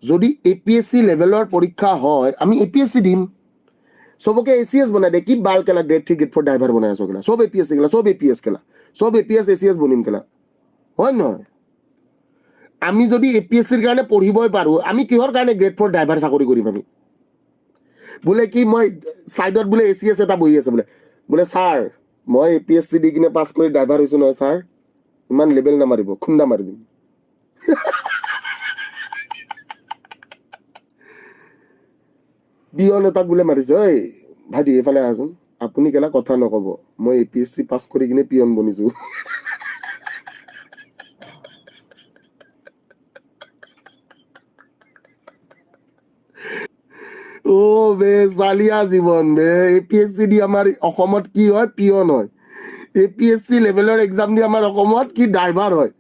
যদি APSC লেভেলৰ পৰীক্ষা হয় আমি APSC দিম সবকে ACS বনাই দে কি বাল কেলা গ্ৰেড 3 গ্ৰেড 4 ড্ৰাইভাৰ বনাই আছো কেলা সব APSC কেলা সব APS কেলা সব APS ACS বনিম কেলা হয় নহয় আমি যদি APSCৰ কাৰণে পঢ়িবই পাৰো আমি কিহৰ কাৰণে গ্ৰেড 4 ড্ৰাইভাৰ চাকৰি কৰিম আমি বোলে কি মই সাইডত বোলে ACS এটা বহি আছে বোলে স্যাৰ মই APSC দি কিনে পাছ কৰি ড্ৰাইভাৰ হৈছো নহয় স্যাৰ ইমান লেভেল নামাৰিব খুন্দা মাৰি দিম পিয়ন এটাক বোলে মাৰিছে ঐ ভাইটি এইফালে আহচোন আপুনি কেলা কথা নকব মই APSC পাছ কৰি কিনে পিয়ন বনিছো ও বে জালিয়া জীৱন বে APSC দি আমাৰ অসমত কি হয় পিয়ন হয় APSC লেভেলৰ এক্সাম দি আমাৰ অসমত কি ড্ৰাইভাৰ হয়